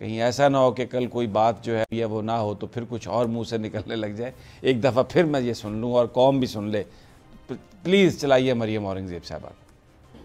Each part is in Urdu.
کہیں ایسا نہ ہو کہ کل کوئی بات جو ہے یا وہ نہ ہو تو پھر کچھ اور منہ سے نکلنے لگ جائے، ایک دفعہ پھر میں یہ سن لوں اور قوم بھی سن لے۔ پلیز چلائیے مریم اورنگزیب صاحبہ۔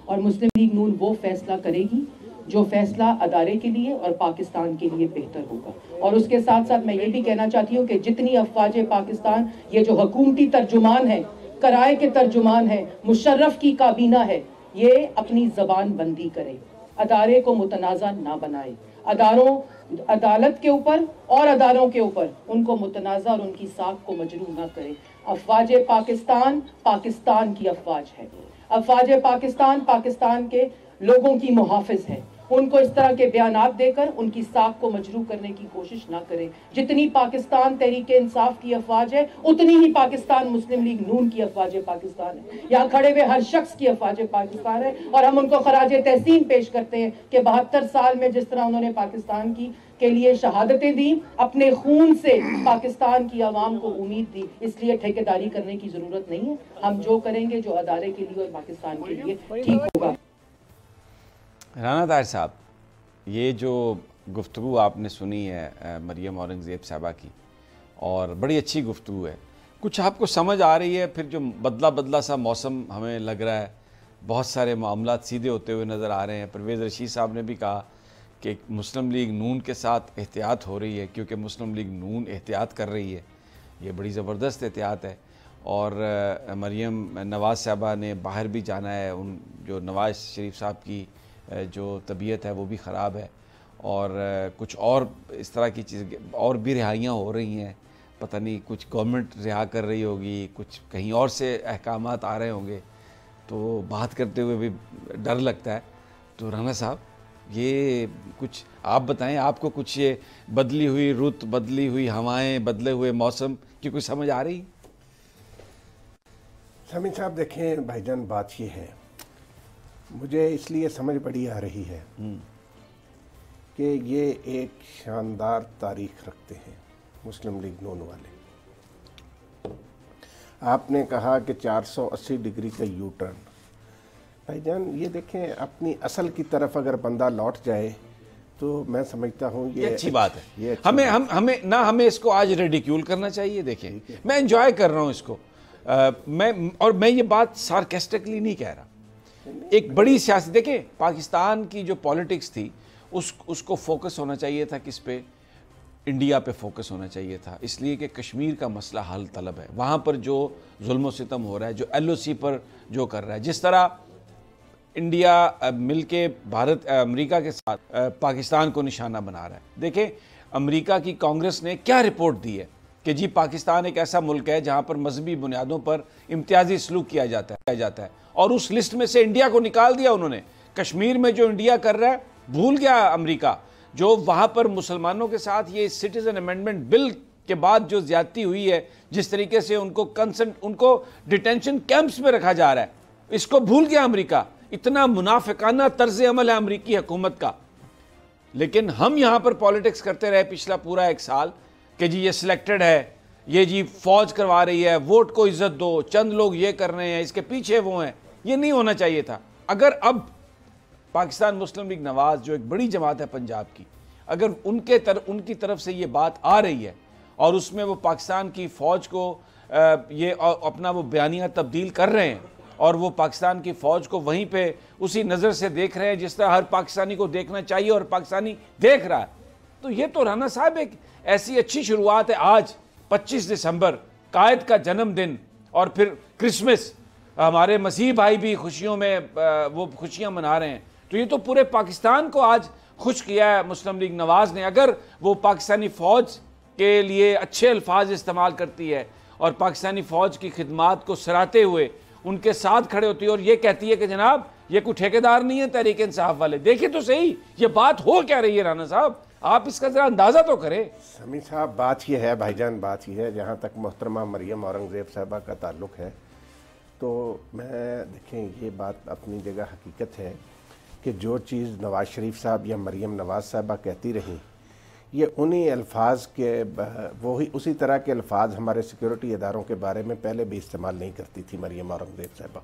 اور مسلم لیگ نون وہ فیصلہ کرے گی جو فیصلہ ادارے کے لیے اور پاکستان کے لیے بہتر ہوگا، اور اس کے ساتھ ساتھ میں یہ بھی کہنا چاہتی ہوں کہ جتنی افواج پاکستان، یہ جو حکومتی ترجمان ہیں، کرائے کے ترجمان ہیں، مشرف کی کابینہ ہے، یہ اپنی زبان بندی کرے، ادارے کو متنازع نہ بنائے، عدالت کے اوپر اور اداروں کے اوپر ان کو متنازع اور ان کی ساکھ کو مجروح نہ کرے۔ افواج پاکستان پاکستان کی افواج ہے، افواج پاکستان پاکستان کے لوگوں کی محافظ ہے، ان کو اس طرح کے بیانات دے کر ان کی ساکھ کو مجروح کرنے کی کوشش نہ کرے۔ جتنی پاکستان تحریک انصاف کی افواج ہے اتنی ہی پاکستان مسلم لیگ نون کی افواج پاکستان ہے، یہاں کھڑے ہوئے ہر شخص کی افواج پاکستان ہے، اور ہم ان کو خراج تحسین پیش کرتے ہیں کہ 72 سال میں جس طرح انہوں نے پاکستان کے لیے شہادتیں دی، اپنے خون سے پاکستان کی عوام کو امید دی، اس لیے ٹھیکیداری کرنے کی ضرورت نہیں ہے۔ ہم جو کریں گے جو ادارے کے لیے اور پاکستان کے لیے ٹھیک ہوگا۔ رانا طاہر صاحب، یہ جو گفتگو آپ نے سنی ہے مریم اورنگزیب صاحبہ کی، اور بڑی اچھی گفتگو ہے، کچھ آپ کو سمجھ آ رہی ہے؟ پھر جو بدلہ سا موسم ہمیں لگ رہا ہے، بہت سارے معاملات سیدھے ہوتے ہوئے نظر آ رہے ہیں۔ پرویز رشید صاحب نے بھی کہا کہ مسلم لیگ نون کے ساتھ احتیاط ہو رہی ہے، کیونکہ مسلم لیگ نون احتیاط کر رہی ہے، یہ بڑی زبردست احتیاط ہے۔ اور مریم نواز صاحبہ نے باہر بھی جانا ہے، ان جو نواز شریف صاحب کی جو طبیعت ہے وہ بھی خراب ہے، اور کچھ اور اس طرح کی چیزیں اور بھی رہائیاں ہو رہی ہیں، پتہ نہیں کچھ گورنمنٹ رہا کر رہی ہوگی، کچھ کہیں اور سے احکامات آ رہے ہوں گے، تو بات کرتے ہوئے بھی ڈر لگتا ہے۔ تو رانا صاحب، یہ کچھ آپ بتائیں، آپ کو کچھ یہ بدلی ہوئی رت، بدلی ہوئی ہوائیں، بدلے ہوئے موسم کی کچھ سمجھ آ رہی؟ سامعین صاحب دیکھیں بھائی جان، بات یہ ہے، مجھے اس لیے سمجھ بڑی آ رہی ہے کہ یہ ایک شاندار تاریخ رکھتے ہیں مسلم لیگ نون والے۔ آپ نے کہا کہ 480 ڈگری کا یو ٹرن، بھائی جان یہ دیکھیں، اپنی اصل کی طرف اگر بندہ لوٹ جائے تو میں سمجھتا ہوں یہ اچھی بات ہے۔ ہمیں اس کو آج ریڈیکیول کرنا چاہیے۔ دیکھیں، میں انجوائے کر رہا ہوں اس کو، میں یہ بات سارکیسٹکلی نہیں کہہ رہا، ایک بڑی سیاست۔ دیکھیں، پاکستان کی جو پولیٹکس تھی اس کو فوکس ہونا چاہیے تھا کس پہ؟ انڈیا پہ فوکس ہونا چاہیے تھا، اس لیے کہ کشمیر کا مسئلہ حل طلب ہے۔ وہاں پر جو ظلم و ستم ہو رہا ہے، جو ایل او سی پر جو کر رہا ہے، جس طرح انڈیا مل کے امریکہ کے ساتھ پاکستان کو نشانہ بنا رہا ہے۔ دیکھیں، امریکہ کی کانگریس نے کیا رپورٹ دی ہے کہ جی پاکستان ایک ایسا ملک ہے جہاں پر مذہبی بنیادوں پر امتیازی سلوک کیا جاتا ہے، اور اس لسٹ میں سے انڈیا کو نکال دیا انہوں نے۔ کشمیر میں جو انڈیا کر رہا ہے، بھول گیا امریکہ، جو وہاں پر مسلمانوں کے ساتھ یہ سٹیزن امینڈمنٹ بل کے بعد جو زیادتی ہوئی ہے، جس طریقے سے ان کو ڈیٹینشن کیمپس میں رکھا جا رہا ہے، اس کو بھول گیا امریکہ۔ اتنا منافقانہ طرز عمل ہے امریکی حکومت کا۔ لیکن ہم یہاں پر پالیٹکس کرتے رہے پچھلا پورا 1 سال کہ جی یہ سلیکٹڈ ہے، یہ جی فوج کروا رہی ہے، ووٹ کو عزت دو، چند لوگ یہ کر رہے ہیں، اس کے پیچھے وہ ہیں۔ یہ نہیں ہونا چاہیے تھا۔ اگر اب پاکستان مسلم لیگ نواز جو ایک بڑی جماعت ہے پنجاب کی، اگر ان کی طرف سے یہ بات آ رہی ہے اور اس میں وہ پاکستان کی فوج کو یہ اپنا وہ بیانیہ تبدیل کر رہے ہیں، اور وہ پاکستان کی فوج کو وہیں پہ اسی نظر سے دیکھ رہے ہیں جس طرح ہر پاکستانی کو دیکھنا چاہیے اور پاکستانی دیکھ رہا ہے، تو یہ تو رانا صاحب ایک ایسی اچھی شروعات ہے۔ آج 25 دسمبر قائد کا جنم دن، اور پھر کرسمس، ہمارے مسیح بھائی بھی خوشیوں میں وہ خوشیاں منا رہے ہیں، تو یہ تو پورے پاکستان کو آج خوش کیا ہے مسلم لیگ نواز نے۔ اگر وہ پاکستانی فوج کے لیے اچھے الفاظ استعمال کرتی ہے اور پاکستانی فوج کی خدمات کو سراہتے ہوئے ان کے ساتھ کھڑے ہوتی ہے اور یہ کہتی ہے کہ جناب یہ کوئی ٹھیکیدار نہیں ہے تحریک انصاف والے، دیکھیں تو صحیح یہ بات ہو کیا رہی ہے۔ رانا صاحب، آپ اس کا ذرا اندازہ تو کریں۔ سمیع صاحب، بات یہ ہے بھائی جان، بات یہ ہے، جہاں تک محترمہ مریم اورنگزیب صاحبہ کا تعلق ہے، تو میں دیکھیں یہ بات اپنی جگہ حقیقت ہے کہ جو چیز نواز شریف صاحب یا مریم نواز صاحبہ کہتی رہیں، یہ انہی الفاظ کے وہی اسی طرح کے الفاظ ہمارے سیکیورٹی اداروں کے بارے میں پہلے بھی استعمال نہیں کرتی تھی مریم اورنگزیب صاحبہ۔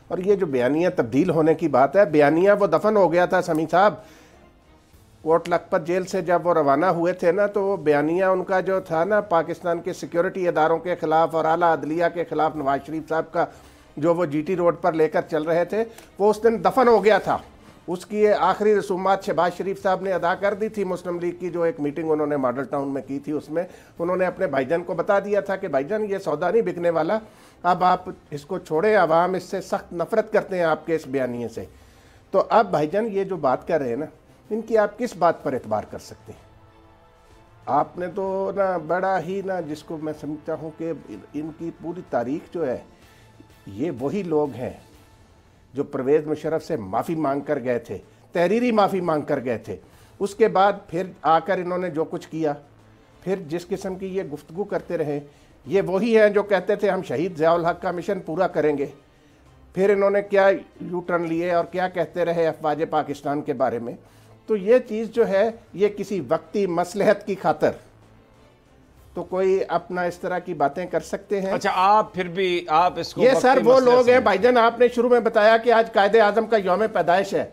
اور یہ جو بیانیہ تبدیل ہونے کی بات ہے، بیانیہ وہ دفن ہو گیا تھا سمیع صاحب۔ کوٹ لکھپت جیل سے جب وہ روانہ ہوئے تھے نا، تو وہ بیانیہ ان کا جو تھا نا پاکستان کے سیکیورٹی اداروں کے خلاف اور اعلیٰ عدلیہ کے خلاف نواز شریف صاحب کا جو وہ جی ٹی روڈ پر لے کر چل رہے تھے، وہ اس دن دفن ہو گیا تھا۔ اس کی آخری رسومات شہباز شریف صاحب نے ادا کر دی تھی۔ مسلم لیگ کی جو ایک میٹنگ انہوں نے ماڈل ٹاؤن میں کی تھی، اس میں انہوں نے اپنے بھائی جان کو بتا دیا تھا کہ بھائی جان یہ سودا نہیں بکنے والا، اب آپ اس کو چھوڑیں، عوام اس سے سخت نفرت کرتے ہیں آپ کے اس بیانیے سے۔ تو اب بھائی جان یہ جو بات کر رہے ہیں نا، ان کی آپ کس بات پر اعتبار کر سکتے ہیں؟ آپ نے تو نا بڑا ہی نا، جس کو میں سمجھتا ہوں کہ ان کی پوری تاریخ جو ہے، یہ وہی لوگ ہیں جو پرویز مشرف سے معافی مانگ کر گئے تھے، تحریری معافی مانگ کر گئے تھے، اس کے بعد پھر آ کر انہوں نے جو کچھ کیا، پھر جس قسم کی یہ گفتگو کرتے رہے، یہ وہی ہیں جو کہتے تھے ہم شہید ضیاء الحق کا مشن پورا کریں گے۔ پھر انہوں نے کیا یو ٹرن لیے اور کیا کہتے رہے افواج پاکستان کے بارے میں۔ تو یہ چیز جو ہے، یہ کسی وقتی مصلحت کی خاطر تو کوئی اپنا اس طرح کی باتیں کر سکتے ہیں۔ اچھا، آپ پھر بھی آپ اس کو یہ سر وہ لوگ ہیں بھائی جان، آپ نے شروع میں بتایا کہ آج قائد اعظم کا یوم پیدائش ہے،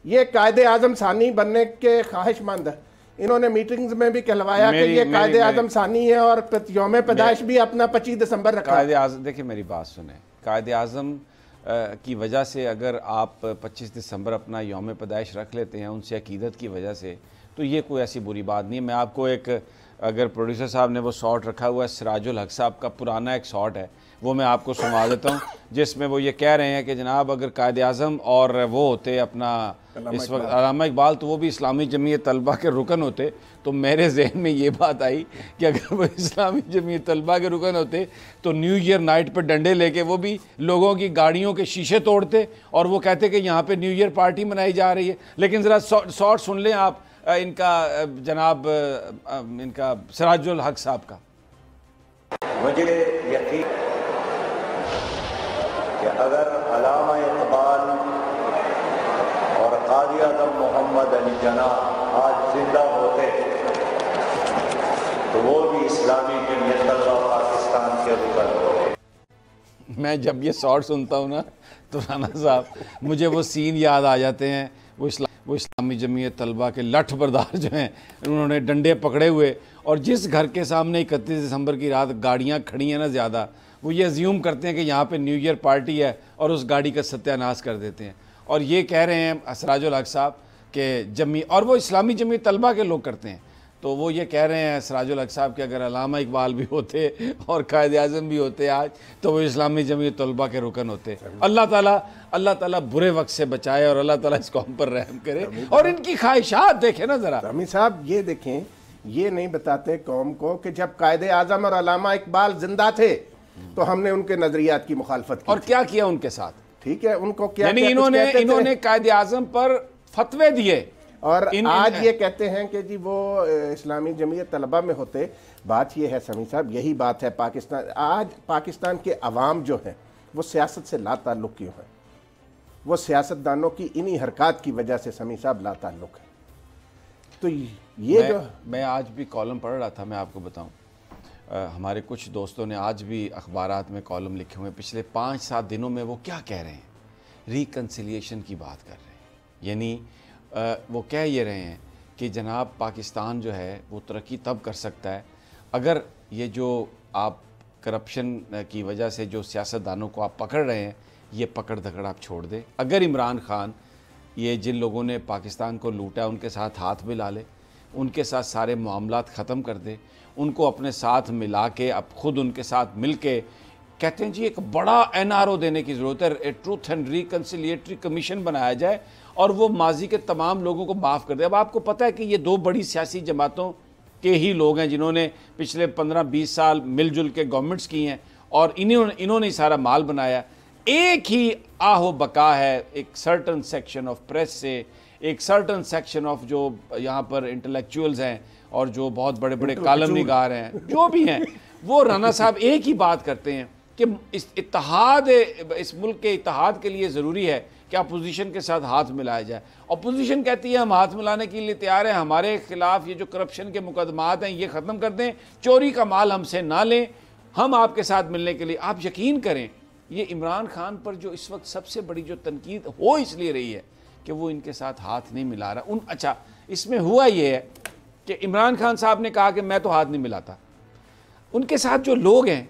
یہ قائد اعظم ثانی بننے کے خواہش مند ہے۔ انہوں نے میٹنگز میں بھی کہلوایا کہ یہ قائد اعظم ثانی ہے اور یوم پیدائش بھی اپنا 25 دسمبر رکھا۔ قائد اعظم، دیکھیں میری بات سنیں، قائد اعظم کی وجہ سے اگر آپ 25 دسمبر اپنا یوم پیدائش رکھ لیتے ہیں ان سے عقیدت کی وجہ سے، تو یہ کوئی ایسی بری بات نہیں ہے۔ میں آپ کو ایک، اگر پروڈیوسر صاحب نے وہ شارٹ رکھا ہوا ہے، سراج الحق صاحب کا پرانا ایک شارٹ ہے، وہ میں آپ کو سنوا دیتا ہوں، جس میں وہ یہ کہہ رہے ہیں کہ جناب اگر قائد اعظم اور وہ ہوتے اپنا اس وقت علامہ اقبال، تو وہ بھی اسلامی جمعیت طلبہ کے رکن ہوتے۔ تو میرے ذہن میں یہ بات آئی کہ اگر وہ اسلامی جمعیت طلبہ کے رکن ہوتے تو نیو ایئر نائٹ پہ ڈنڈے لے کے وہ بھی لوگوں کی گاڑیوں کے شیشے توڑتے اور وہ کہتے کہ یہاں پہ نیو ایئر پارٹی منائی جا رہی ہے۔ لیکن ذرا شارٹ سن لیں آپ ان کا، جناب ان کا سراج الحق صاحب کا۔ مجھے یقین کہ اگر علامہ اقبال اور قاضی اعظم محمد علی جناح آج زندہ ہوتے تو وہ بھی اسلامی جمعیت طلبہ پاکستان کے رکن ہوتے۔ میں جب یہ شارٹ سنتا ہوں نا تو رانا صاحب مجھے وہ سین یاد آ جاتے ہیں، وہ اسلامی جمعیت طلبہ کے لٹھ بردار جو ہیں، انہوں نے ڈنڈے پکڑے ہوئے، اور جس گھر کے سامنے 31 دسمبر کی رات گاڑیاں کھڑی ہیں نا زیادہ، وہ یہ ازیوم کرتے ہیں کہ یہاں پہ نیو ایئر پارٹی ہے اور اس گاڑی کا ستیہ ناش کر دیتے ہیں۔ اور یہ کہہ رہے ہیں سراج الحق صاحب کہ اور وہ اسلامی جمعیت طلبہ کے لوگ کرتے ہیں، تو وہ یہ کہہ رہے ہیں سراج الحق صاحب کہ اگر علامہ اقبال بھی ہوتے اور قائد اعظم بھی ہوتے آج، تو وہ اسلامی جمعیت طلبہ کے رکن ہوتے۔ اللہ تعالیٰ برے وقت سے بچائے اور اللہ تعالیٰ اس قوم پر رحم کرے، اور ان کی خواہشات دیکھیں نا ذرا۔ رمی صاحب یہ دیکھیں، یہ نہیں بتاتے قوم کو کہ جب قائد اعظم اور علامہ اقبال زندہ تھے تو ہم نے ان کے نظریات کی مخالفت کی، اور کیا کیا ان کے ساتھ؟ ٹھیک ہے، ان کو کیا یعنی انہوں نے قائد اعظم پر فتوے دیے، اور آج یہ کہتے ہیں کہ جی وہ اسلامی جمعیت طلبہ میں ہوتے۔ بات یہ ہے سمیع صاحب، یہی بات ہے پاکستان، آج پاکستان کے عوام جو ہیں وہ سیاست سے لا تعلق کیوں ہیں؟ وہ سیاستدانوں کی انہی حرکات کی وجہ سے سمیع صاحب لا تعلق ہے۔ تو یہ جو میں آج بھی کالم پڑھ رہا تھا، میں آپ کو بتاؤں، ہمارے کچھ دوستوں نے آج بھی اخبارات میں کالم لکھے ہوئے، پچھلے 5-7 دنوں میں وہ کیا کہہ رہے ہیں؟ ریکنسیلیشن کی بات کر رہے ہیں۔ یعنی وہ کہہ یہ رہے ہیں کہ جناب پاکستان جو ہے وہ ترقی تب کر سکتا ہے اگر یہ جو آپ کرپشن کی وجہ سے جو سیاستدانوں کو آپ پکڑ رہے ہیں، یہ پکڑ دھکڑ آپ چھوڑ دیں۔ اگر عمران خان یہ جن لوگوں نے پاکستان کو لوٹا ان کے ساتھ ہاتھ ملا لے، ان کے ساتھ سارے معاملات ختم کر دے، ان کو اپنے ساتھ ملا کے اب خود ان کے ساتھ مل کے کہتے ہیں جی ایک بڑا NRO دینے کی ضرورت ہے، ٹروتھ اینڈ ریکنسیلیٹری کمیشن بنایا جائے اور وہ ماضی کے تمام لوگوں کو معاف کر دے۔ اب آپ کو پتہ ہے کہ یہ 2 بڑی سیاسی جماعتوں کے ہی لوگ ہیں جنہوں نے پچھلے 15-20 سال مل جل کے گورنمنٹس کی ہیں، اور انہوں نے سارا مال بنایا۔ ایک ہی آہ و بقا ہے ایک سرٹن سیکشن آف پریس سے، ایک سرٹن سیکشن آف جو یہاں پر انٹلیکچوئلز ہیں اور جو بہت بڑے بڑے کالم نگار ہیں، جو بھی ہیں، وہ رانا صاحب ایک ہی بات کرتے ہیں کہ اس ملک کے اتحاد کے لیے ضروری ہے کہ اپوزیشن کے ساتھ ہاتھ ملایا جائے۔ اپوزیشن کہتی ہے ہم ہاتھ ملانے کے لیے تیار ہیں، ہمارے خلاف یہ جو کرپشن کے مقدمات ہیں یہ ختم کر دیں، چوری کا مال ہم سے نہ لیں، ہم آپ کے ساتھ ملنے کے لیے۔ آپ یقین کریں، یہ عمران خان پر جو اس وقت سب سے بڑی جو تنقید ہو اس لیے رہی ہے کہ وہ ان کے ساتھ ہاتھ نہیں ملا رہا. اچھا اس میں ہوا یہ ہے کہ عمران خان صاحب نے کہا کہ میں تو ہاتھ نہیں ملاتا. ان کے ساتھ جو لوگ ہیں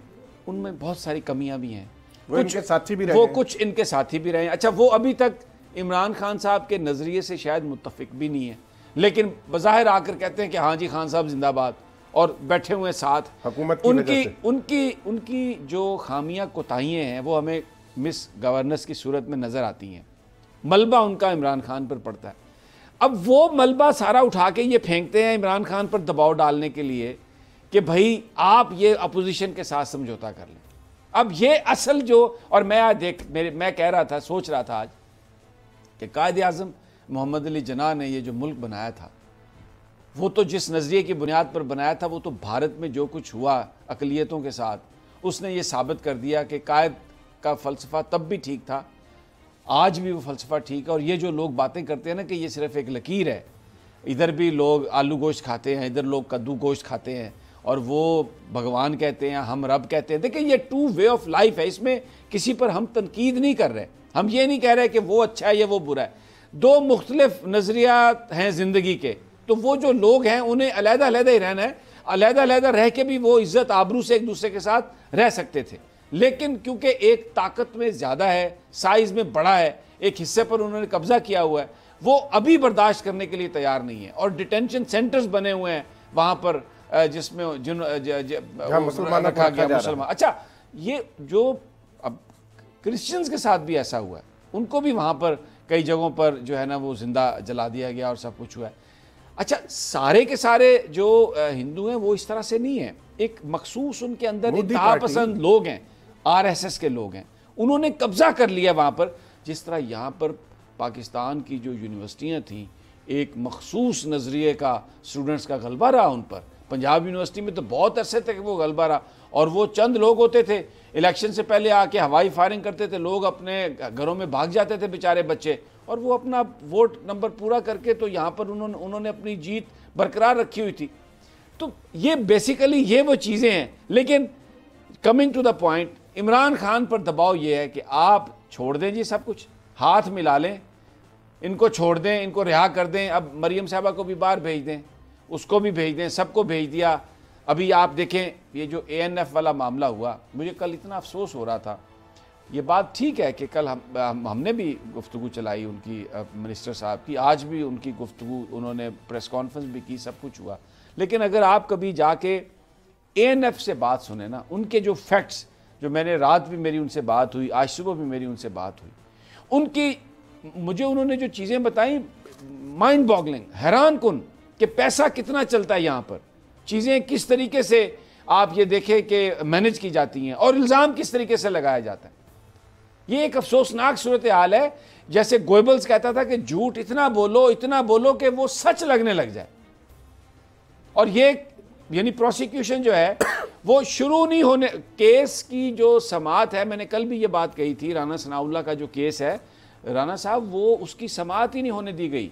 ان میں بہت ساری کمیاں بھی ہیں, وہ ان کے ساتھی بھی رہے وہ کچھ ان کے ساتھی بھی رہے ہیں. اچھا وہ ابھی تک عمران خان صاحب کے نظریے سے شاید متفق بھی نہیں ہے, لیکن بظاہر آ کر کہتے ہیں کہ ہاں جی خان صاحب زندہ باد, اور بیٹھے ہوئے ساتھ. حکومت کی وجہ سے ان کی جو خامیاں کوتاہیاں ہیں وہ ہمیں مس گورننس کی صورت میں نظر آتی ہیں. ملبہ ان کا عمران خان پر پڑتا ہے. اب وہ ملبہ سارا اٹھا کے یہ پھینکتے ہیں عمران خان پر دباؤ ڈالنے کے لیے کہ بھائی آپ یہ اپوزیشن کے ساتھ سمجھوتا کر لیں. اب یہ اصل جو, اور میں کہہ رہا تھا, سوچ رہا تھا آج کہ قائد اعظم محمد علی جناح نے یہ جو ملک بنایا تھا وہ تو جس نظریے کی بنیاد پر بنایا تھا وہ تو بھارت میں جو کچھ ہوا اقلیتوں کے ساتھ اس نے یہ ثابت کر دیا کہ قائد کا فلسفہ تب بھی ٹھیک تھا, آج بھی وہ فلسفہ ٹھیک ہے. اور یہ جو لوگ باتیں کرتے ہیں نا کہ یہ صرف ایک لکیر ہے, ادھر بھی لوگ آلو گوشت کھاتے ہیں, ادھر لوگ کدو گوشت کھاتے ہیں, اور وہ بھگوان کہتے ہیں, ہم رب کہتے ہیں. دیکھیں یہ ٹو وے آف لائف ہے, اس میں کسی پر ہم تنقید نہیں کر رہے, ہم یہ نہیں کہہ رہے کہ وہ اچھا ہے یا وہ برا ہے. دو مختلف نظریات ہیں زندگی کے, تو وہ جو لوگ ہیں انہیں علیحدہ علیحدہ ہی رہنا ہے. علیحدہ علیحدہ رہ کے بھی وہ عزت آبرو سے ایک دوسرے کے ساتھ رہ سکتے تھے, لیکن کیونکہ ایک طاقت میں زیادہ ہے, سائز میں بڑا ہے, ایک حصے پر انہوں نے قبضہ کیا ہوا ہے, وہ ابھی برداشت کرنے کے لیے تیار نہیں ہے. اور ڈیٹینشن سینٹرز بنے ہوئے ہیں وہاں پر جس میں رکھا گیا مسلمان. اچھا یہ جو اب کرسچنز کے ساتھ بھی ایسا ہوا ہے, ان کو بھی وہاں پر کئی جگہوں پر جو ہے نا وہ زندہ جلا دیا گیا اور سب کچھ ہوا ہے. اچھا سارے کے سارے جو ہندو ہیں وہ اس طرح سے نہیں ہیں, ایک مخصوص ان کے اندر انتہا پسند لوگ ہیں, RSS کے لوگ ہیں, انہوں نے قبضہ کر لیا وہاں پر. جس طرح یہاں پر پاکستان کی جو یونیورسٹیاں تھیں ایک مخصوص نظریے کا اسٹوڈنٹس کا غلبہ رہا ان پر. پنجاب یونیورسٹی میں تو بہت عرصے تک وہ غلبہ رہا, اور وہ چند لوگ ہوتے تھے الیکشن سے پہلے آ کے ہوائی فائرنگ کرتے تھے, لوگ اپنے گھروں میں بھاگ جاتے تھے بیچارے بچے, اور وہ اپنا ووٹ نمبر پورا کر کے تو یہاں پر انہوں نے اپنی جیت برقرار رکھی ہوئی تھی. تو یہ بیسیکلی یہ وہ چیزیں ہیں. لیکن coming to the point, Imran Khan پر دباؤ یہ ہے کہ آپ چھوڑ دیں جی سب کچھ, ہاتھ ملا لیں, ان کو چھوڑ دیں, ان کو رہا کر دیں. اب مریم صاحبہ کو بھی باہر بھیج دیں, اس کو بھی بھیج دیں, سب کو بھیج دیا. ابھی آپ دیکھیں یہ جو ANF والا معاملہ ہوا, مجھے کل اتنا افسوس ہو رہا تھا. یہ بات ٹھیک ہے کہ کل ہم نے بھی گفتگو چلائی ان کی منسٹر صاحب کی, آج بھی ان کی گفتگو, انہوں نے پریس کانفرنس بھی کی, سب کچھ ہوا. لیکن اگر آپ کبھی جا کے ANF سے بات سنیں نا, ان کے جو فیکٹس, جو میں نے رات بھی میری ان سے بات ہوئی, آج صبح بھی میری ان سے بات ہوئی, ان کی مجھے انہوں نے جو چیزیں بتائیں مائنڈ باگلنگ, حیران کن کہ پیسہ کتنا چلتا ہے یہاں پر, چیزیں کس طریقے سے آپ یہ دیکھیں کہ مینج کی جاتی ہیں, اور الزام کس طریقے سے لگایا جاتا ہے. یہ ایک افسوسناک صورتحال ہے. جیسے گوئبلز کہتا تھا کہ جھوٹ اتنا بولو کہ وہ سچ لگنے لگ جائے. اور یہ یعنی پروسیکیوشن جو ہے وہ شروع نہیں ہونے, کیس کی جو سماعت ہے, میں نے کل بھی یہ بات کہی تھی, رانا ثناء اللہ کا جو کیس ہے, رانا صاحب وہ اس کی سماعت ہی نہیں ہونے دی گئی.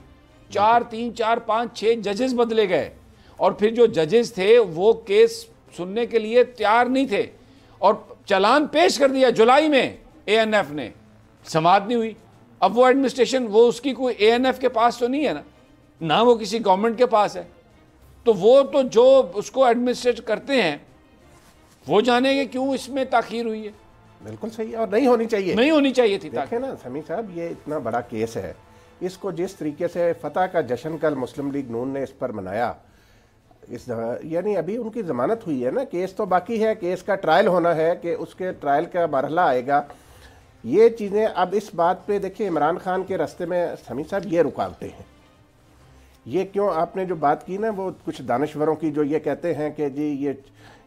3 4 5 6 ججز بدلے گئے, اور پھر جو ججز تھے وہ کیس سننے کے لیے تیار نہیں تھے, اور چلان پیش کر دیا جولائی میں ANF نے, سماعت نہیں ہوئی. اب وہ ایڈمنسٹریشن, وہ اس کی کوئی ANF کے پاس تو نہیں ہے نا, نہ وہ کسی گورنمنٹ کے پاس ہے, تو وہ تو جو اس کو ایڈمنسٹریٹ کرتے ہیں وہ جانیں گے کیوں اس میں تاخیر ہوئی ہے. بالکل صحیح, اور نہیں ہونی چاہیے, نہیں ہونی چاہیے تھی. دیکھیں نا سمیع صاحب, یہ اتنا بڑا کیس ہے, اس کو جس طریقے سے فتح کا جشن کل مسلم لیگ نون نے اس پر منایا, یعنی ابھی ان کی ضمانت ہوئی ہے نا, کیس تو باقی ہے, کیس کا ٹرائل ہونا ہے کہ اس کے ٹرائل کا مرحلہ آئے گا. یہ چیزیں اب اس بات پہ دیکھیں, عمران خان کے راستے میں سمیع صاحب یہ رکاوٹیں ہیں. یہ کیوں آپ نے جو بات کی نا, وہ کچھ دانشوروں کی جو یہ کہتے ہیں کہ جی یہ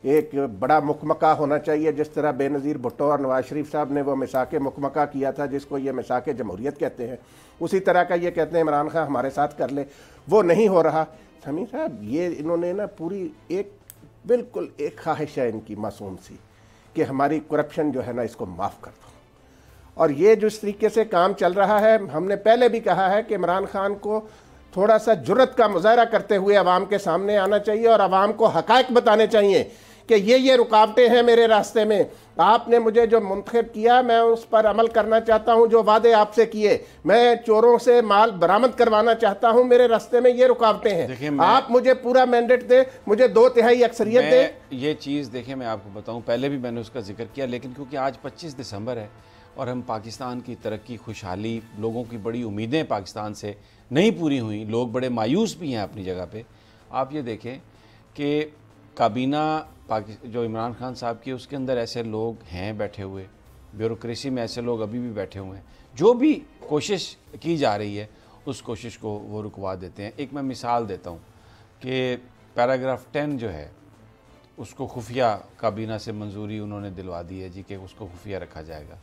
ایک بڑا مکمکہ ہونا چاہیے, جس طرح بے نظیر بھٹو اور نواز شریف صاحب نے وہ مساک مکمکہ کیا تھا جس کو یہ مساک جمہوریت کہتے ہیں, اسی طرح کا یہ کہتے ہیں عمران خان ہمارے ساتھ کر لے, وہ نہیں ہو رہا. سمیع صاحب یہ انہوں نے نا پوری ایک بالکل ایک خواہش ہے ان کی معصوم سی کہ ہماری کرپشن جو ہے نا اس کو معاف کر دو. اور یہ جو اس طریقے سے کام چل رہا ہے, ہم نے پہلے بھی کہا ہے کہ عمران خان کو تھوڑا سا جرت کا مظاہرہ کرتے ہوئے عوام کے سامنے آنا چاہیے, اور عوام کو حقائق بتانے چاہیے کہ یہ رکاوٹیں ہیں میرے راستے میں، آپ نے مجھے جو منتخب کیا میں اس پر عمل کرنا چاہتا ہوں، جو وعدے آپ سے کیے، میں چوروں سے مال برآمد کروانا چاہتا ہوں، میرے راستے میں یہ رکاوٹیں ہیں، آپ مجھے پورا مینڈیٹ دیں، مجھے 2/3 اکثریت دیں۔ یہ چیز دیکھیں میں آپ کو بتاؤں، پہلے بھی میں نے اس کا ذکر کیا، لیکن کیونکہ آج 25 دسمبر ہے اور ہم پاکستان کی ترقی، خوشحالی، لوگوں کی بڑی امیدیں پاکستان سے نہیں پوری ہوئیں، لوگ بڑے مایوس بھی ہیں اپنی جگہ پہ۔ آپ یہ دیکھیں کہ کابینہ جو عمران خان صاحب کی، اس کے اندر ایسے لوگ ہیں بیٹھے ہوئے، بیوروکریسی میں ایسے لوگ ابھی بھی بیٹھے ہوئے ہیں، جو بھی کوشش کی جا رہی ہے اس کوشش کو وہ رکوا دیتے ہیں۔ ایک میں مثال دیتا ہوں کہ پیراگراف 10 جو ہے اس کو خفیہ کابینہ سے منظوری انہوں نے دلوا دی ہے جی کہ اس کو خفیہ رکھا جائے گا،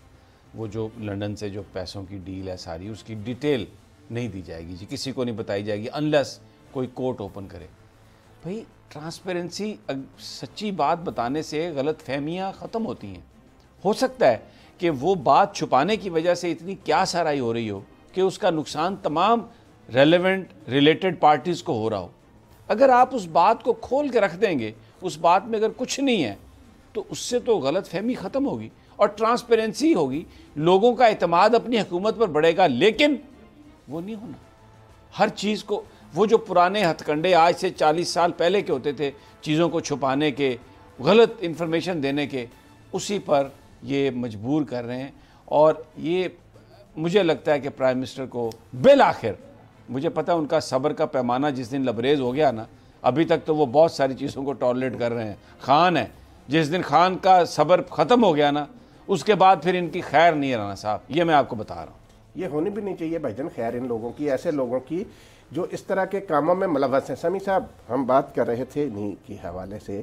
وہ جو لنڈن سے جو پیسوں کی ڈیل ہے ساری، اس کی ڈیٹیل نہیں دی جائے گی جی، کسی کو نہیں بتائی جائے گی انلیس کوئی کورٹ اوپن کرے۔ بھئی ٹرانسپیرنسی، سچی بات بتانے سے غلط فہمیاں ختم ہوتی ہیں۔ ہو سکتا ہے کہ وہ بات چھپانے کی وجہ سے اتنی کیا سرائی ہو رہی ہو کہ اس کا نقصان تمام ریلیٹڈ پارٹیز کو ہو رہا ہو۔ اگر آپ اس بات کو کھول کے رکھ دیں گے، اس بات میں اگر کچھ نہیں ہے تو اس سے تو غلط فہمی ختم ہوگی اور ٹرانسپیرنسی ہوگی، لوگوں کا اعتماد اپنی حکومت پر بڑھے گا۔ لیکن وہ نہیں ہونا، ہر چیز کو، وہ جو پرانے ہتھ کنڈے آج سے 40 سال پہلے کے ہوتے تھے چیزوں کو چھپانے کے، غلط انفارمیشن دینے کے، اسی پر یہ مجبور کر رہے ہیں۔ اور یہ مجھے لگتا ہے کہ پرائم منسٹر کو بالآخر، مجھے پتہ ان کا صبر کا پیمانہ جس دن لبریز ہو گیا نا، ابھی تک تو وہ بہت ساری چیزوں کو ٹالریٹ کر رہے ہیں، خان ہے، جس دن خان کا صبر ختم ہو گیا نا، اس کے بعد پھر ان کی خیر نہیں ہے رانا صاحب، یہ میں آپ کو بتا رہا ہوں۔ یہ ہونی بھی نہیں چاہیے بھائی جان خیر ان لوگوں کی، ایسے لوگوں کی جو اس طرح کے کاموں میں ملوث ہیں۔ سمیع صاحب، ہم بات کر رہے تھے انہی کے حوالے سے،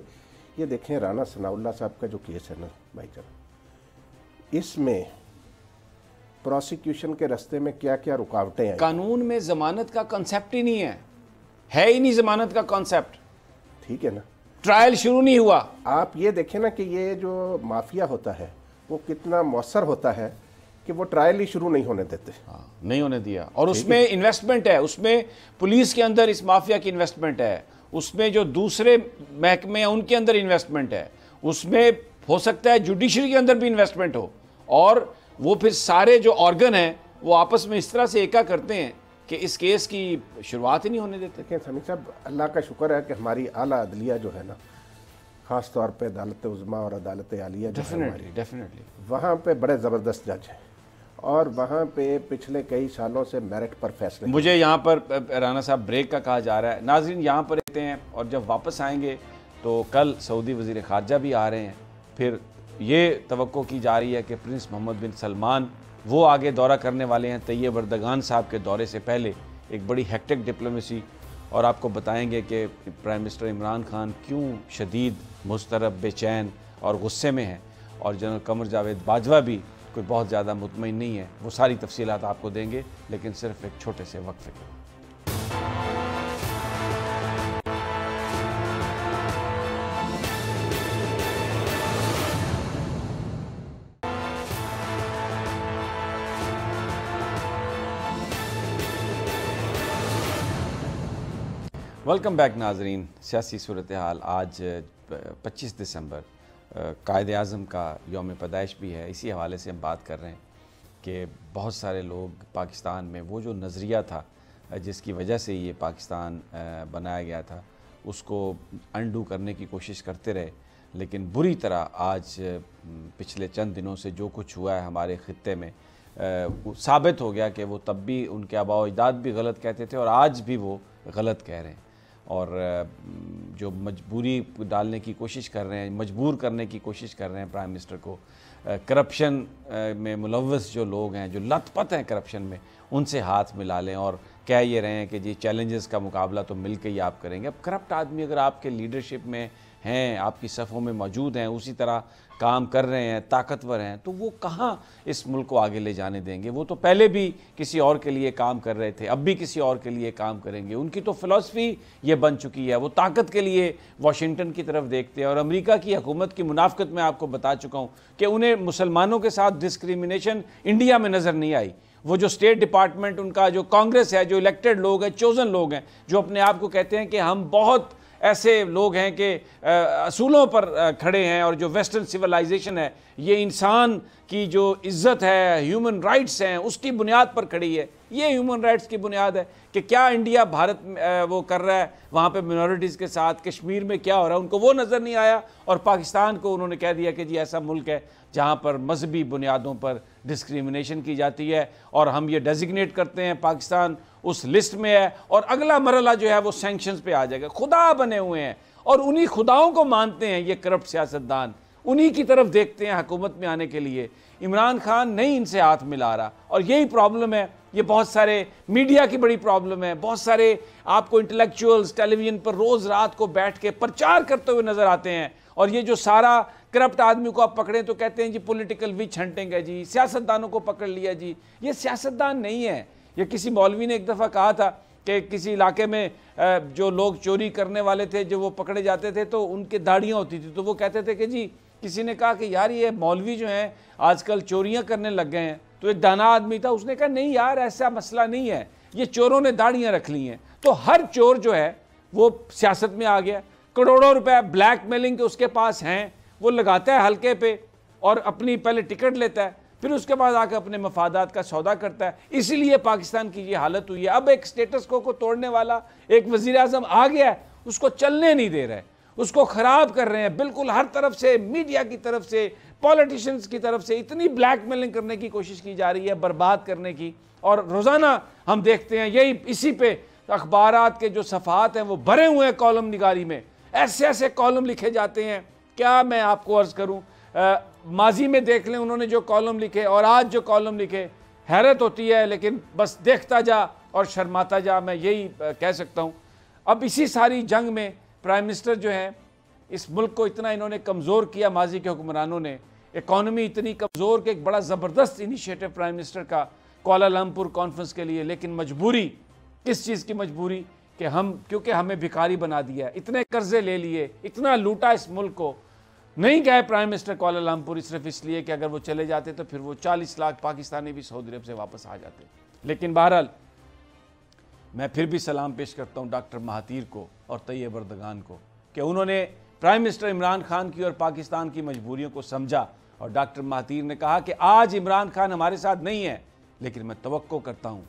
یہ دیکھیں رانا ثناء اللہ صاحب کا جو کیس ہے نا بھائی جان، اس میں پروسیکیوشن کے رستے میں کیا کیا رکاوٹیں ہیں۔ قانون میں ضمانت کا کنسیپٹ ہی نہیں ہے ہی نہیں ضمانت کا کنسیپٹ، ٹھیک ہے نا، ٹرائل شروع نہیں ہوا۔ آپ یہ دیکھیں نا کہ یہ جو مافیا ہوتا ہے وہ کتنا مؤثر ہوتا ہے کہ وہ ٹرائل ہی شروع نہیں ہونے دیتے، نہیں ہونے دیا، اور اس میں انویسٹمنٹ ہے، اس میں پولیس کے اندر اس مافیا کی انویسٹمنٹ ہے، اس میں جو دوسرے محکمے ہیں ان کے اندر انویسٹمنٹ ہے، اس میں ہو سکتا ہے جوڈیشری کے اندر بھی انویسٹمنٹ ہو، اور وہ پھر سارے جو آرگن ہیں وہ آپس میں اس طرح سے ایکا کرتے ہیں کہ اس کیس کی شروعات ہی نہیں ہونے دیتے۔ دیکھیں سمیع صاحب، اللہ کا شکر ہے کہ ہماری اعلیٰ عدلیہ جو ہے نا، خاص طور پہ عدالت عظمیٰ اور عدالت عالیہ جو ہے ہماری، ڈیفینیٹلی وہاں پہ بڑے زبردست جج ہیں، اور وہاں پہ پچھلے کئی سالوں سے میرٹ پر فیصلے۔ مجھے یہاں پر رانا صاحب بریک کا کہا جا رہا ہے، ناظرین یہاں پر رہتے ہیں، اور جب واپس آئیں گے تو کل سعودی وزیر خارجہ بھی آ رہے ہیں، پھر یہ توقع کی جا رہی ہے کہ پرنس محمد بن سلمان وہ آگے دورہ کرنے والے ہیں طیب اردگان صاحب کے دورے سے پہلے، ایک بڑی ہیکٹک ڈپلومیسی، اور آپ کو بتائیں گے کہ پرائم منسٹر عمران خان کیوں شدید مضطرب، بے چین اور غصے میں ہیں، اور جنرل قمر جاوید باجوہ بھی کوئی بہت زیادہ مطمئن نہیں ہے۔ وہ ساری تفصیلات آپ کو دیں گے، لیکن صرف ایک چھوٹے سے وقفے کے۔ ویلکم بیک ناظرین۔ سیاسی صورتحال، آج 25 دسمبر قائد اعظم کا یوم پیدائش بھی ہے، اسی حوالے سے ہم بات کر رہے ہیں کہ بہت سارے لوگ پاکستان میں وہ جو نظریہ تھا جس کی وجہ سے یہ پاکستان بنایا گیا تھا اس کو انڈو کرنے کی کوشش کرتے رہے، لیکن بری طرح آج پچھلے چند دنوں سے جو کچھ ہوا ہے ہمارے خطے میں ثابت ہو گیا کہ وہ تب بھی ان کے آباء و اجداد بھی غلط کہتے تھے اور آج بھی وہ غلط کہہ رہے ہیں، اور جو مجبوری ڈالنے کی کوشش کر رہے ہیں، مجبور کرنے کی کوشش کر رہے ہیں پرائم منسٹر کو، کرپشن میں ملوث جو لوگ ہیں، جو لت پت ہیں کرپشن میں، ان سے ہاتھ ملا لیں اور کہہ یہ رہے ہیں کہ جی چیلنجز کا مقابلہ تو مل کے ہی آپ کریں گے۔ اب کرپٹ آدمی اگر آپ کے لیڈرشپ میں ہیں، آپ کی صفوں میں موجود ہیں، اسی طرح کام کر رہے ہیں، طاقتور ہیں، تو وہ کہاں اس ملک کو آگے لے جانے دیں گے؟ وہ تو پہلے بھی کسی اور کے لیے کام کر رہے تھے، اب بھی کسی اور کے لیے کام کریں گے۔ ان کی تو فلسفی یہ بن چکی ہے، وہ طاقت کے لیے واشنگٹن کی طرف دیکھتے ہیں، اور امریکہ کی حکومت کی منافقت میں آپ کو بتا چکا ہوں کہ انہیں مسلمانوں کے ساتھ ڈسکریمنیشن انڈیا میں نظر نہیں آئی۔ وہ جو اسٹیٹ ڈپارٹمنٹ ان کا جو کانگریس ہے، جو الیکٹڈ لوگ ہیں، چوزن لوگ ہیں، جو اپنے آپ کو کہتے ہیں کہ ہم بہت ایسے لوگ ہیں کہ اصولوں پر کھڑے ہیں، اور جو ویسٹرن سیولائزیشن ہے یہ انسان کی جو عزت ہے، ہیومن رائٹس ہیں، اس کی بنیاد پر کھڑی ہے۔ یہ ہیومن رائٹس کی بنیاد ہے کہ کیا انڈیا بھارت وہ کر رہا ہے وہاں پہ منورٹیز کے ساتھ، کشمیر میں کیا ہو رہا ہے ان کو وہ نظر نہیں آیا، اور پاکستان کو انہوں نے کہہ دیا کہ جی ایسا ملک ہے جہاں پر مذہبی بنیادوں پر ڈسکریمنیشن کی جاتی ہے، اور ہم یہ ڈیزگنیٹ کرتے ہیں پاکستان اس لسٹ میں ہے، اور اگلا مرحلہ جو ہے وہ سینکشنز پہ آ جائے گا۔ خدا بنے ہوئے ہیں اور انہی خداؤں کو مانتے ہیں یہ کرپٹ سیاستدان، انہی کی طرف دیکھتے ہیں حکومت میں آنے کے لیے۔ عمران خان نہیں ان سے ہاتھ ملا رہا، اور یہی پرابلم ہے۔ یہ بہت سارے میڈیا کی بڑی پرابلم ہے، بہت سارے آپ کو انٹلیکچوئلز ٹیلی ویژن پر روز رات کو بیٹھ کے پرچار کرتے ہوئے نظر آتے ہیں، اور یہ جو سارا کرپٹ آدمی کو آپ پکڑیں تو کہتے ہیں جی پولیٹیکل وچ ہنٹنگ ہے، جی سیاستدانوں کو پکڑ لیا جی۔ یہ سیاستدان نہیں ہے۔ یہ کسی مولوی نے ایک دفعہ کہا تھا کہ کسی علاقے میں جو لوگ چوری کرنے والے تھے جو وہ پکڑے جاتے تھے تو ان کے داڑیاں ہوتی تھی، تو وہ کہتے تھے کہ جی، کسی نے کہا کہ یار یہ مولوی جو ہیں آج کل چوریاں کرنے لگ گئے ہیں، تو ایک دانا آدمی تھا، اس نے کہا نہیں یار ایسا مسئلہ نہیں ہے، یہ چوروں نے داڑیاں رکھ لی ہیں۔ تو ہر چور جو ہے وہ سیاست میں آ گیا، کروڑوں روپے بلیک میلنگ کے اس کے پاس ہیں، وہ لگاتا ہے حلقے پہ اور اپنی پہلے ٹکٹ لیتا ہے، پھر اس کے بعد آ کے اپنے مفادات کا سودا کرتا ہے۔ اسی لیے پاکستان کی یہ حالت ہوئی ہے۔ اب ایک سٹیٹس کو توڑنے والا ایک وزیر اعظم آ گیا ہے، اس کو چلنے نہیں دے رہے، اس کو خراب کر رہے ہیں، بالکل ہر طرف سے، میڈیا کی طرف سے، پولیٹیشنز کی طرف سے اتنی بلیک میلنگ کرنے کی کوشش کی جا رہی ہے، برباد کرنے کی۔ اور روزانہ ہم دیکھتے ہیں یہی اسی پہ اخبارات کے جو صفحات ہیں وہ بھرے ہوئے ہیں کالم نگاری میں، ایسے ایسے کالم لکھے جاتے ہیں، کیا میں آپ کو عرض کروں۔ ماضی میں دیکھ لیں انہوں نے جو کالم لکھے اور آج جو کالم لکھے، حیرت ہوتی ہے، لیکن بس دیکھتا جا اور شرماتا جا، میں یہی کہہ سکتا ہوں۔ اب اسی ساری جنگ میں پرائم منسٹر جو ہیں، اس ملک کو اتنا انہوں نے کمزور کیا ماضی کے حکمرانوں نے، اکانومی اتنی کمزور کہ ایک بڑا زبردست انیشیٹو پرائم منسٹر کا کوالالمپور کانفرنس کے لیے، لیکن مجبوری، کس چیز کی مجبوری کہ کیونکہ ہمیں بھکاری بنا دیا ہے، اتنے قرضے لے لیے، اتنا لوٹا اس ملک کو۔ نہیں گئے پرائم منسٹر کوالالمپور صرف اس لیے کہ اگر وہ چلے جاتے تو پھر وہ 40 لاکھ پاکستانی بھی سعودی عرب سے واپس آ جاتے۔ لیکن بہرحال میں پھر بھی سلام پیش کرتا ہوں ڈاکٹر مہاتیر کو اور طیب اردگان کو کہ انہوں نے پرائم منسٹر عمران خان کی اور پاکستان کی مجبوریوں کو سمجھا، اور ڈاکٹر مہاتیر نے کہا کہ آج عمران خان ہمارے ساتھ نہیں ہے، لیکن میں توقع کرتا ہوں،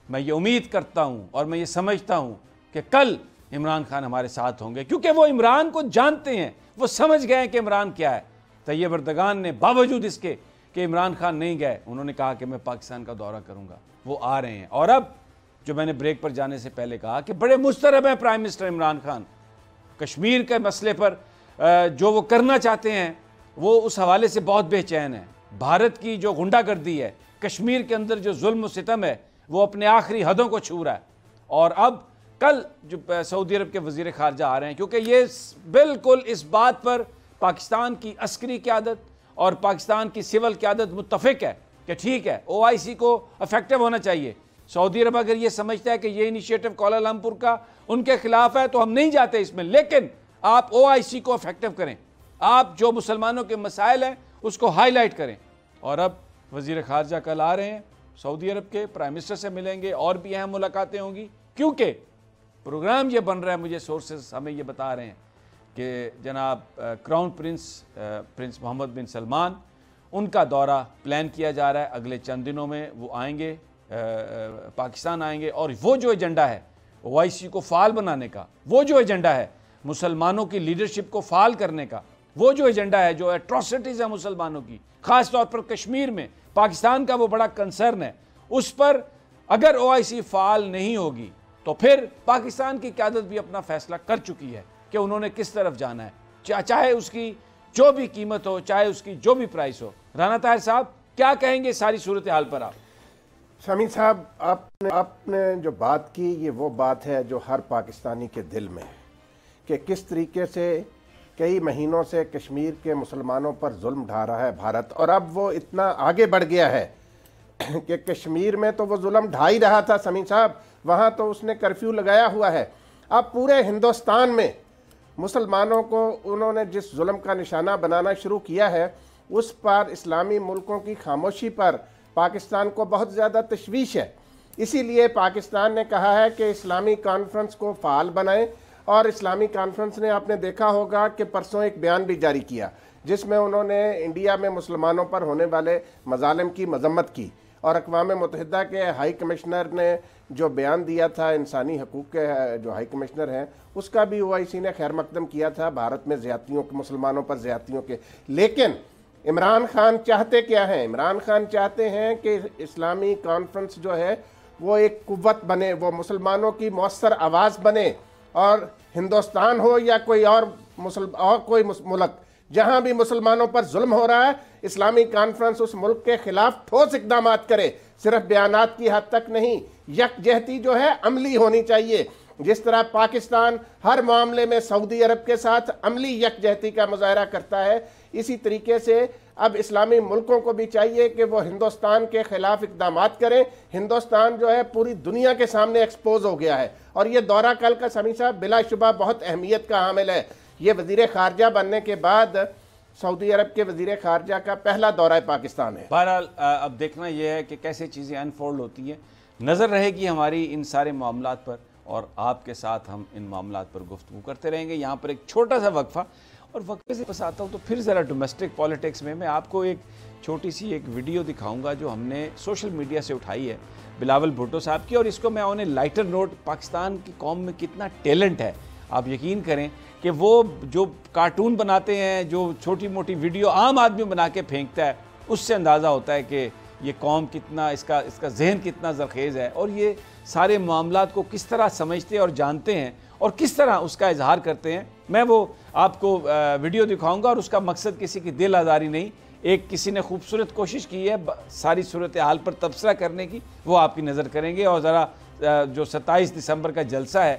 میں یہ امید کرتا ہوں اور میں یہ سمجھتا ہوں کہ کل عمران خان ہمارے ساتھ ہوں گے، کیونکہ وہ عمران کو جانتے ہیں، وہ سمجھ گئے کہ عمران کیا ہے۔ طیب اردگان نے باوجود اس کے کہ عمران خان نہیں گئے، انہوں نے کہا کہ میں پاکستان کا دورہ کروں گا، وہ آ رہے ہیں۔ اور اب جو میں نے بریک پر جانے سے پہلے کہا کہ بڑے مضطرب ہیں پرائم منسٹر عمران خان، کشمیر کے مسئلے پر جو وہ کرنا چاہتے ہیں وہ اس حوالے سے بہت بے چین ہے۔ بھارت کی جو غنڈہ گردی ہے، کشمیر کے اندر جو ظلم و ستم ہے، وہ اپنے آخری حدوں کو چھو رہا ہے۔ اور اب کل جو سعودی عرب کے وزیر خارجہ آ رہے ہیں، کیونکہ یہ بالکل اس بات پر پاکستان کی عسکری قیادت اور پاکستان کی سول قیادت متفق ہے کہ ٹھیک ہے OIC کو افیکٹو ہونا چاہیے۔ سعودی عرب اگر یہ سمجھتا ہے کہ یہ انیشیٹو کوالالمپور کا ان کے خلاف ہے تو ہم نہیں جاتے اس میں، لیکن آپ OIC کو افیکٹو کریں، آپ جو مسلمانوں کے مسائل ہیں اس کو ہائی لائٹ کریں۔ اور اب وزیر خارجہ کل آ رہے ہیں سعودی عرب کے، پرائم منسٹر سے ملیں گے، اور بھی اہم ملاقاتیں ہوں گی، کیونکہ پروگرام یہ بن رہا ہے، مجھے سورسز ہمیں یہ بتا رہے ہیں کہ جناب کراؤن پرنس محمد بن سلمان، ان کا دورہ پلان کیا جا رہا ہے، اگلے چند دنوں میں وہ آئیں گے، پاکستان آئیں گے، اور وہ جو ایجنڈا ہے OIC کو فعال بنانے کا، وہ جو ایجنڈا ہے مسلمانوں کی لیڈرشپ کو فعال کرنے کا، وہ جو ایجنڈا ہے، جو ایٹروسٹیز ہیں مسلمانوں کی، خاص طور پر کشمیر میں پاکستان کا وہ بڑا کنسرن ہے، اس پر اگر OIC فعال نہیں ہوگی تو پھر پاکستان کی قیادت بھی اپنا فیصلہ کر چکی ہے کہ انہوں نے کس طرف جانا ہے، چاہے اس کی جو بھی قیمت ہو، چاہے اس کی جو بھی پرائس ہو۔ رانا طاہر صاحب کیا کہیں گے ساری صورتحال پر آپ؟ شامی صاحب، آپ نے جو بات کی یہ وہ بات ہے جو ہر پاکستانی کے دل میں ہے کہ کس طریقے سے کئی مہینوں سے کشمیر کے مسلمانوں پر ظلم ڈھا رہا ہے بھارت، اور اب وہ اتنا آگے بڑھ گیا ہے کہ کشمیر میں تو وہ ظلم ڈھا ہی رہا تھا سمی صاحب، وہاں تو اس نے کرفیو لگایا ہوا ہے۔ اب پورے ہندوستان میں مسلمانوں کو انہوں نے جس ظلم کا نشانہ بنانا شروع کیا ہے، اس پر اسلامی ملکوں کی خاموشی پر پاکستان کو بہت زیادہ تشویش ہے۔ اسی لیے پاکستان نے کہا ہے کہ اسلامی کانفرنس کو فعال بنائیں، اور اسلامی کانفرنس نے آپ نے دیکھا ہوگا کہ پرسوں ایک بیان بھی جاری کیا جس میں انہوں نے انڈیا میں مسلمانوں پر ہونے والے مظالم کی مذمت کی، اور اقوام متحدہ کے ہائی کمشنر نے جو بیان دیا تھا انسانی حقوق کے جو ہائی کمشنر ہیں اس کا بھی OIC نے خیر مقدم کیا تھا بھارت میں زیادتیوں مسلمانوں پر زیادتیوں کے۔ لیکن عمران خان چاہتے کیا ہیں؟ عمران خان چاہتے ہیں کہ اسلامی کانفرنس جو ہے وہ ایک قوت بنے، وہ مسلمانوں کی مؤثر آواز بنے، اور ہندوستان ہو یا کوئی اور کوئی ملک جہاں بھی مسلمانوں پر ظلم ہو رہا ہے، اسلامی کانفرنس اس ملک کے خلاف ٹھوس اقدامات کرے، صرف بیانات کی حد تک نہیں، یکجہتی جو ہے عملی ہونی چاہیے۔ جس طرح پاکستان ہر معاملے میں سعودی عرب کے ساتھ عملی یکجہتی کا مظاہرہ کرتا ہے، اسی طریقے سے اب اسلامی ملکوں کو بھی چاہیے کہ وہ ہندوستان کے خلاف اقدامات کریں۔ ہندوستان جو ہے پوری دنیا کے سامنے ایکسپوز ہو گیا ہے، اور یہ دورہ کل کا سمیع صاحب بلا شبہ بہت اہمیت کا حامل ہے۔ یہ وزیر خارجہ بننے کے بعد سعودی عرب کے وزیر خارجہ کا پہلا دورہ پاکستان ہے۔ بہرحال اب دیکھنا یہ ہے کہ کیسے چیزیں انفولڈ ہوتی ہیں، نظر رہے گی ہماری ان سارے معاملات پر، اور آپ کے ساتھ ہم ان معاملات پر گفتگو کرتے رہیں گے۔ یہاں پر ایک چھوٹا سا وقفہ، اور وقفے سے پس آتا ہوں تو پھر ذرا ڈومیسٹک پالیٹکس میں آپ کو ایک چھوٹی سی ایک ویڈیو دکھاؤں گا جو ہم نے سوشل میڈیا سے اٹھائی ہے بلاول بھٹو صاحب کی، اور اس کو میں انہیں لائٹر نوٹ، پاکستان کی قوم میں کتنا ٹیلنٹ ہے، آپ یقین کریں کہ وہ جو کارٹون بناتے ہیں، جو چھوٹی موٹی ویڈیو عام آدمی بنا کے پھینکتا ہے، اس سے اندازہ ہوتا ہے کہ یہ قوم کتنا اس کا ذہن کتنا زرخیز ہے، اور یہ سارے معاملات کو کس طرح سمجھتے اور جانتے ہیں اور کس طرح اس کا اظہار کرتے ہیں۔ میں وہ آپ کو ویڈیو دکھاؤں گا، اور اس کا مقصد کسی کی دل آزاری نہیں، ایک کسی نے خوبصورت کوشش کی ہے ساری صورتحال پر تبصرہ کرنے کی، وہ آپ کی نظر کریں گے، اور ذرا جو 27 دسمبر کا جلسہ ہے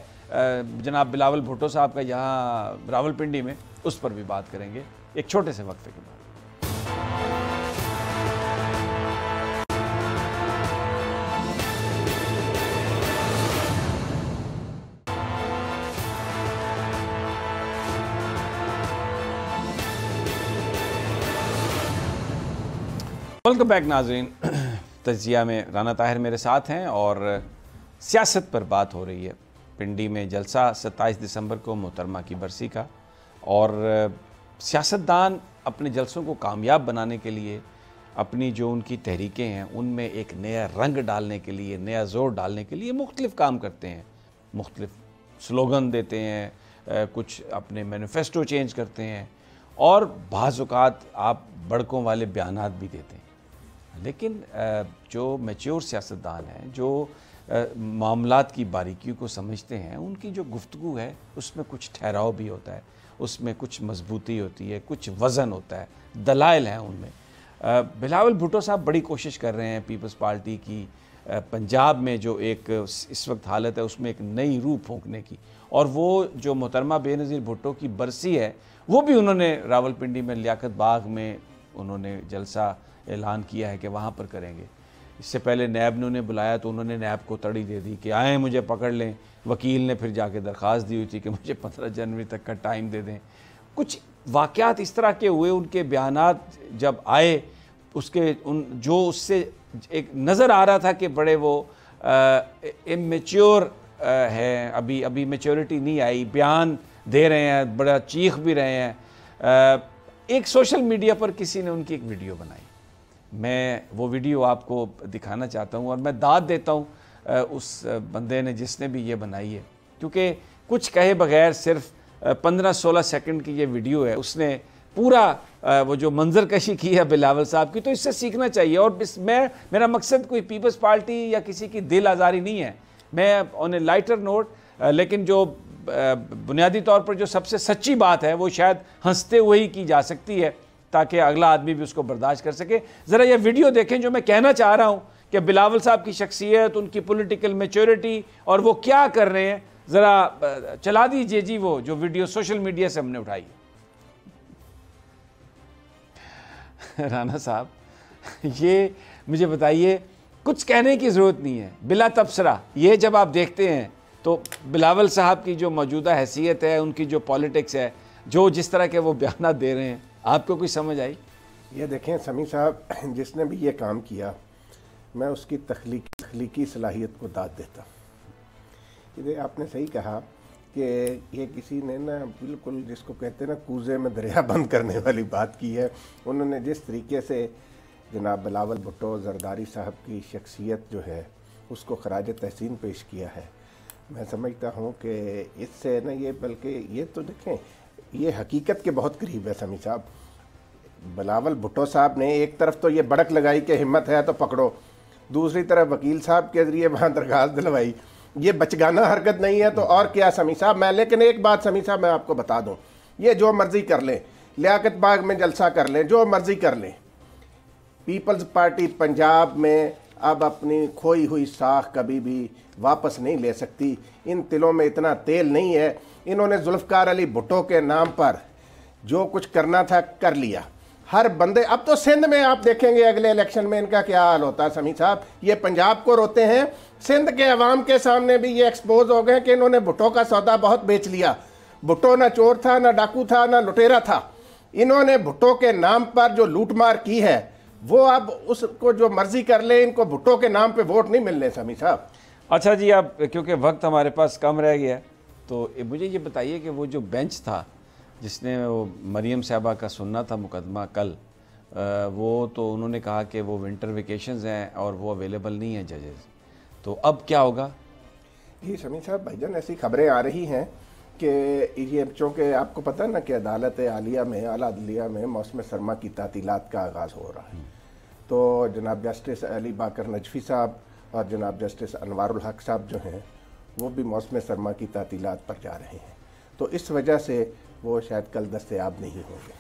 جناب بلاول بھٹو صاحب کا یہاں راولپنڈی میں، اس پر بھی بات کریں گے ایک چھوٹے سے وقفے کے بعد۔ ویلکم بیک ناظرین، تجزیہ میں رانا طاہر میرے ساتھ ہیں، اور سیاست پر بات ہو رہی ہے۔ پنڈی میں جلسہ 27 دسمبر کو محترمہ کی برسی کا، اور سیاستدان اپنے جلسوں کو کامیاب بنانے کے لیے، اپنی جو ان کی تحریکیں ہیں ان میں ایک نیا رنگ ڈالنے کے لیے، نیا زور ڈالنے کے لیے مختلف کام کرتے ہیں، مختلف سلوگن دیتے ہیں، کچھ اپنے مینیفیسٹو چینج کرتے ہیں، اور بعض اوقات آپ بڑکوں والے بیانات بھی دیتے ہیں۔ لیکن جو میچور سیاستدان ہیں، جو معاملات کی باریکیوں کو سمجھتے ہیں، ان کی جو گفتگو ہے اس میں کچھ ٹھہراؤ بھی ہوتا ہے، اس میں کچھ مضبوطی ہوتی ہے، کچھ وزن ہوتا ہے، دلائل ہیں ان میں۔ بلاول بھٹو صاحب بڑی کوشش کر رہے ہیں پیپلز پارٹی کی پنجاب میں جو ایک اس وقت حالت ہے اس میں ایک نئی روح پھونکنے کی، اور وہ جو محترمہ بے نظیر بھٹو کی برسی ہے وہ بھی انہوں نے راولپنڈی میں لیاقت باغ میں انہوں نے جلسہ اعلان کیا ہے کہ وہاں پر کریں گے۔ اس سے پہلے نیب نے انہیں بلایا تو انہوں نے نیب کو تڑی دے دی کہ آئیں مجھے پکڑ لیں، وکیل نے پھر جا کے درخواست دی ہوئی تھی کہ مجھے 15 جنوری تک کا ٹائم دے دیں۔ کچھ واقعات اس طرح کے ہوئے، ان کے بیانات جب آئے، جو اس سے ایک نظر آ رہا تھا کہ بڑے وہ امیچور ہیں، ابھی میچورٹی نہیں آئی، بیان دے رہے ہیں، بڑا چیخ بھی رہے ہیں۔ ایک سوشل میڈیا پر کسی نے ان کی ایک ویڈیو بنائی، میں وہ ویڈیو آپ کو دکھانا چاہتا ہوں، اور میں داد دیتا ہوں اس بندے نے جس نے بھی یہ بنائی ہے، کیونکہ کچھ کہے بغیر صرف 15-16 سیکنڈ کی یہ ویڈیو ہے، اس نے پورا وہ جو منظر کشی کی ہے بلاول صاحب کی، تو اس سے سیکھنا چاہیے۔ اور میرا مقصد کوئی پیپلز پارٹی یا کسی کی دل آزاری نہیں ہے، میں آن اے لائٹر نوٹ، لیکن جو بنیادی طور پر جو سب سے سچی بات ہے وہ شاید ہنستے ہوئے ہی کی جا سکتی ہے تاکہ اگلا آدمی بھی اس کو برداشت کر سکے۔ ذرا یہ ویڈیو دیکھیں جو میں کہنا چاہ رہا ہوں کہ بلاول صاحب کی شخصیت، ان کی پولیٹیکل میچورٹی اور وہ کیا کر رہے ہیں، ذرا چلا دیجئے جی وہ جو ویڈیو سوشل میڈیا سے ہم نے اٹھائی ہے۔ رانا صاحب یہ مجھے بتائیے، کچھ کہنے کی ضرورت نہیں ہے، بلا تبصرہ یہ جب آپ دیکھتے ہیں تو بلاول صاحب کی جو موجودہ حیثیت ہے، ان کی جو پالیٹکس ہے، جو جس طرح کے وہ بیانات دے رہے ہیں، آپ کو کوئی سمجھ آئی؟ یہ دیکھیں سمیع صاحب، جس نے بھی یہ کام کیا میں اس کی تخلیقی صلاحیت کو داد دیتا ہوں۔ آپ نے صحیح کہا کہ یہ کسی نے نا بالکل جس کو کہتے ہیں نا کوزے میں دریا بند کرنے والی بات کی ہے. انہوں نے جس طریقے سے جناب بلاول بھٹو زرداری صاحب کی شخصیت جو ہے اس کو خراج تحسین پیش کیا ہے، میں سمجھتا ہوں کہ اس سے نا یہ بلکہ یہ تو دیکھیں یہ حقیقت کے بہت قریب ہے. سمیع صاحب بلاول بھٹو صاحب نے ایک طرف تو یہ بڑک لگائی کہ ہمت ہے تو پکڑو، دوسری طرف وکیل صاحب کے ذریعے وہاں درخواست دلوائی. یہ بچگانہ حرکت نہیں ہے تو اور کیا سمیع صاحب. میں لیکن ایک بات سمیع صاحب میں آپ کو بتا دوں، یہ جو مرضی کر لیں، لیاقت باغ میں جلسہ کر لیں، جو مرضی کر لیں، پیپلز پارٹی پنجاب میں اب اپنی کھوئی ہوئی ساکھ کبھی بھی واپس نہیں لے سکتی. ان تلوں میں اتنا تیل نہیں ہے. انہوں نے ذوالفقار علی بھٹو کے نام پر جو کچھ کرنا تھا کر لیا. ہر بندے اب تو سندھ میں آپ دیکھیں گے اگلے الیکشن میں ان کا کیا حال ہوتا ہے سمیع صاحب. یہ پنجاب کو روتے ہیں، سندھ کے عوام کے سامنے بھی یہ ایکسپوز ہو گئے کہ انہوں نے بھٹو کا سودا بہت بیچ لیا. بھٹو نہ چور تھا، نہ ڈاکو تھا، نہ لٹیرا تھا. انہوں نے بھٹو کے نام پر جو لوٹ مار کی ہے وہ اب اس کو جو مرضی کر لیں، ان کو بھٹو کے نام پہ ووٹ نہیں ملنے سمیع صاحب. اچھا جی، اب کیونکہ وقت ہمارے پاس کم رہ گیا ہے تو مجھے یہ بتائیے کہ وہ جو بینچ تھا جس نے وہ مریم صاحبہ کا سننا تھا مقدمہ کل، وہ تو انہوں نے کہا کہ وہ ونٹر ویکیشنز ہیں اور وہ اویلیبل نہیں ہیں ججز، تو اب کیا ہوگا؟ جی سمیع صاحب بھائی جان ایسی خبریں آ رہی ہیں کہ یہ چونکہ آپ کو پتہ نا کہ عدالت عالیہ میں اعلیٰ عدلیہ میں موسم سرما کی تعطیلات کا آغاز ہو رہا ہے. تو جناب جسٹس علی باقر نجفی صاحب اور جناب جسٹس انوار الحق صاحب جو ہیں وہ بھی موسم سرما کی تعطیلات پر جا رہے ہیں، تو اس وجہ سے وہ شاید کل دستیاب نہیں ہوں گے.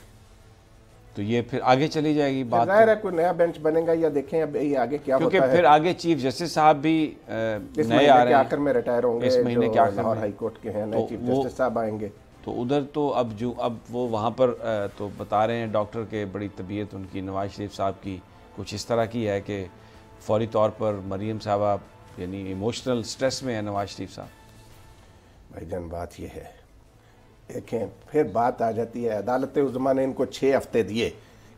تو یہ پھر آگے چلی جائے گی بات؟ ظاہر ہے کوئی نیا بینچ بنے گا یا دیکھیں اب یہ آگے کیا ہوتا ہے، کیونکہ پھر آگے چیف جسٹس صاحب بھی اس نئے آ مہینے رہے کے ہیں، آخر میں ریٹائر ہوں گے، اس مہینے کے آخر لاہور میں ہائی کورٹ کے ہیں، نئے چیف جسٹس صاحب آئیں گے. تو ادھر تو اب وہ وہاں پر تو بتا رہے ہیں ڈاکٹر کے بڑی طبیعت ان کی نواز شریف صاحب کی کچھ اس طرح کی ہے کہ فوری طور پر مریم صاحبہ یعنی ایموشنل سٹریس میں ہے نواز شریف صاحب. بھائی جان بات یہ ہے، دیکھیں پھر بات آ جاتی ہے عدالت عظمیٰ نے ان کو 6 ہفتے دیے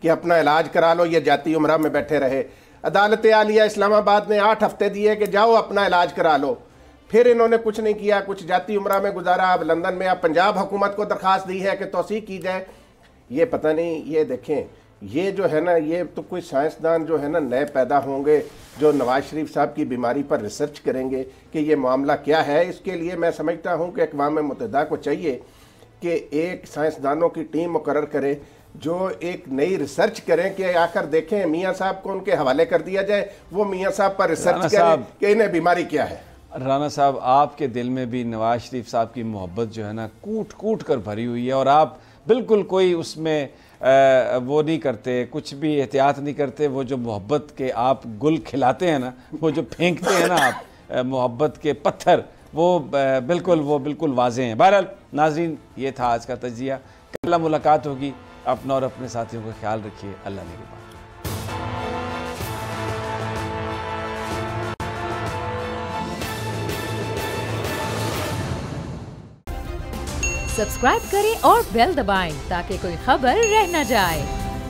کہ اپنا علاج کرا لو، یہ جاتی عمرہ میں بیٹھے رہے. عدالت عالیہ اسلام آباد نے 8 ہفتے دیے کہ جاؤ اپنا علاج کرا لو. پھر انہوں نے کچھ نہیں کیا، کچھ جاتی عمرہ میں گزارا. اب لندن میں اب پنجاب حکومت کو درخواست دی ہے کہ توسیع کی جائے. یہ پتہ نہیں، یہ دیکھیں یہ جو ہے نا یہ تو کوئی سائنسدان جو ہے نا نئے پیدا ہوں گے جو نواز شریف صاحب کی بیماری پر ریسرچ کریں گے کہ یہ معاملہ کیا ہے. اس کے لیے میں سمجھتا ہوں کہ اقوام متحدہ کو چاہیے کہ ایک سائنسدانوں کی ٹیم مقرر کرے جو ایک نئی ریسرچ کریں کہ آخر دیکھیں میاں صاحب کو ان کے حوالے کر دیا جائے، وہ میاں صاحب پر ریسرچ کریں کہ انہیں بیماری کیا ہے. رانا صاحب آپ کے دل میں بھی نواز شریف صاحب کی محبت جو ہے نا کوٹ کوٹ کر بھری ہوئی ہے اور آپ بالکل کوئی اس میں وہ نہیں کرتے، کچھ بھی احتیاط نہیں کرتے. وہ جو محبت کے آپ گل کھلاتے ہیں نا، وہ جو پھینکتے ہیں نا آپ محبت کے پتھر، وہ بالکل واضح ہیں. بہرحال ناظرین یہ تھا آج کا تجزیہ. کل ملاقات ہوگی. اپنا اور اپنے ساتھیوں کا خیال رکھیے. اللہ نگہبان. سبسکرائب کریں اور بیل دبائیں تاکہ کوئی خبر رہ نہ جائے.